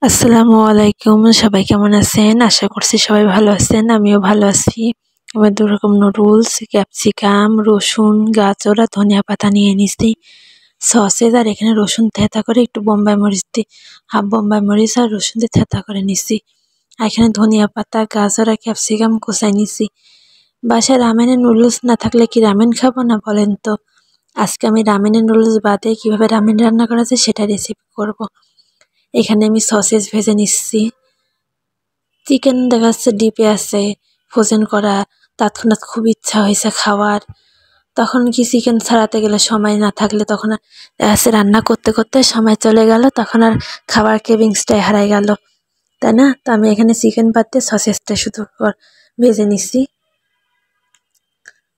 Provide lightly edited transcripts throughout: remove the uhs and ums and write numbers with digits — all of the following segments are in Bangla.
আসসালামু আলাইকুম। সবাই কেমন আছেন? আশা করছি সবাই ভালো আছেন। আমিও ভালো আছি। আমি ২ রকম নুডলস, ক্যাপসিকাম, রসুন, গাজর আর ধনিয়া পাতা নিয়ে নিছি। সসেজ আর এখানে রসুন থেঁতা করে একটু বোম্বাই মরিচ দিয়ে হাফ বোম্বাই মরিচ আর রসুন দিয়ে থেঁতা করে নিছি। আর এখানে ধনিয়া পাতা, গাজর আর ক্যাপসিকাম কুচাই নিছি। বাসায় রামেনের নুডলস না থাকলে কি রামেন খাবো না বলেন তো? আজকে আমি রামেনের নুডলস বাদে কিভাবে রামেন রান্না করা যায় সেটা রেসিপি করব। এখানে আমি সসেজ ভেজে নিচ্ছি। চিকেন দেখা যাচ্ছে ডিপে আছে ফ্রোজেন করা, তৎক্ষণাৎ খুব ইচ্ছা হয়েছে খাওয়ার। তখন কি চিকেন ছাড়াতে গেলে সময় না থাকলে তখন দেখা যাচ্ছে রান্না করতে করতে সময় চলে গেল, তখন আর খাবার ক্রেভিংসটাই হারাই গেল, তাই না? তো আমি এখানে চিকেন বাদ দিয়ে সসেজটা শুধু ভেজে নিচ্ছি।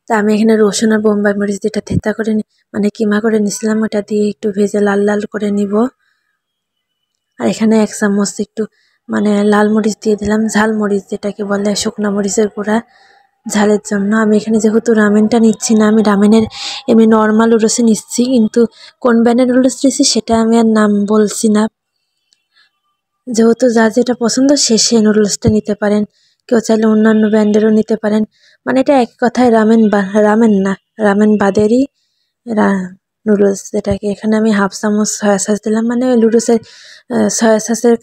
তা আমি এখানে রসুন আর বোম্বাই মরিচ যেটা থেঁতা করে মানে কিমা করে নিছিলাম ওটা দিয়ে একটু ভেজে লাল লাল করে নিব। আর এখানে ১ চামচ একটু মানে লাল মরিচ দিয়ে দিলাম, ঝাল মরিচ যেটাকে বলে, শুকনা মরিচের গুঁড়া ঝালের জন্য। আমি এখানে যেহেতু রামেনটা নিচ্ছি না, আমি রামেনের এমনি নর্মাল নুডলসই নিচ্ছি, কিন্তু কোন ব্র্যান্ডের নুডলস নিচ্ছি সেটা আমি আর নাম বলছি না। যেহেতু যার যেটা পছন্দ সে নুডলসটা নিতে পারেন, কেউ চাইলে অন্যান্য ব্র্যান্ডেরও নিতে পারেন। মানে এটা এক কথায় রামেন না, রামেন বাদেরই নুডলস। যেটাকে এখানে আমি হাফ চামচ সয়া সস দিলাম, মানে ওই নুডলসের সয়া সসের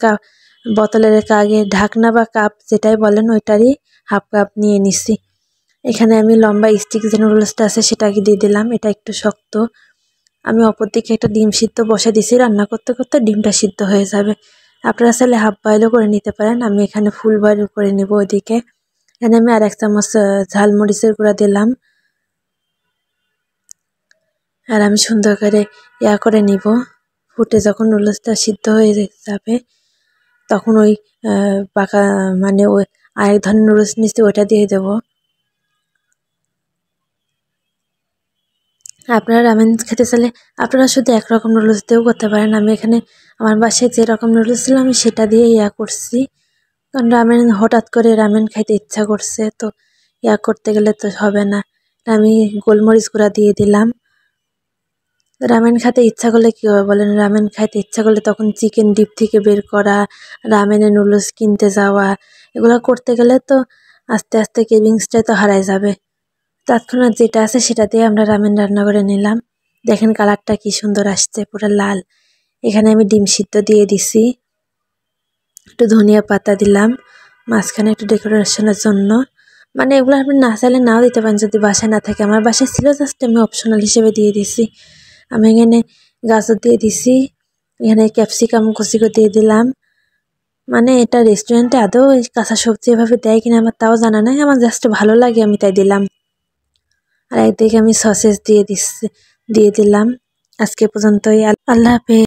বোতলের আগে ঢাকনা বা কাপ যেটাই বলেন ওইটারই হাফ কাপ নিয়ে নিছি। এখানে আমি লম্বা স্টিক যে নুডলসটা আছে সেটাকে দিয়ে দিলাম, এটা একটু শক্ত। আমি অপর দিকে একটা ডিম সিদ্ধ বসে দিছি, রান্না করতে করতে ডিমটা সিদ্ধ হয়ে যাবে। আপনারা চাইলে হাফ বয়েলও করে নিতে পারেন, আমি এখানে ফুল বয়েল করে নেব ওইদিকে। এখানে আমি আর ১ চামচ ঝাল মরিচের গুঁড়া দিলাম। আর আমি সুন্দর করে করে নিব। ফুটে যখন নুডলসটা সিদ্ধ হয়ে যাবে তখন ওই পাকা মানে ওই আরেক ধরনের নুডলস নিচ্ছি ওইটা দিয়ে দেবো। আপনারা রামেন খেতে চাইলে আপনারা শুধু একরকম নুডলস দিয়েও করতে পারেন। আমি এখানে আমার বাসায় যেরকম নুডলস ছিল আমি সেটা দিয়ে করছি, কারণ রামেন হঠাৎ করে রামেন খাইতে ইচ্ছা করছে, তো করতে গেলে তো হবে না। আমি গোলমরিচ গুঁড়া দিয়ে দিলাম। রামেন খেতে ইচ্ছা করলে কী হবে বলেন? রামেন খাইতে ইচ্ছা করলে তখন চিকেন ডিপ থেকে বের করা, রামেনের নুডলস কিনতে যাওয়া, এগুলো করতে গেলে তো আস্তে আস্তে ক্রেভিংসটাই তো হারাই যাবে। তৎক্ষণাৎ যেটা আছে সেটা দিয়ে আমরা রামেন রান্না করে নিলাম। দেখেন কালারটা কি সুন্দর আসছে, পুরো লাল। এখানে আমি ডিম সিদ্ধ দিয়ে দিছি, একটু ধনিয়া পাতা দিলাম মাঝখানে একটু ডেকোরেশনের জন্য। মানে এগুলো আপনি না চাইলে নাও দিতে পারেন যদি বাসায় না থাকে। আমার বাসায় ছিল, জাস্ট আমি অপশনাল হিসেবে দিয়ে দিছি। আমি এখানে গাজর দিয়ে দিছি, এখানে ক্যাপসিকাম কুচি করে দিয়ে দিলাম। মানে এটা রেস্টুরেন্টে আদৌ কাঁচা সবজি এভাবে দেয় কিনা আমার তাও জানা নাই, আমার জাস্ট ভালো লাগে আমি তাই দিলাম। আর একদিকে আমি সসেজ দিয়ে দিলাম। আজকে পর্যন্তই। আল্লাহ হাফেজ।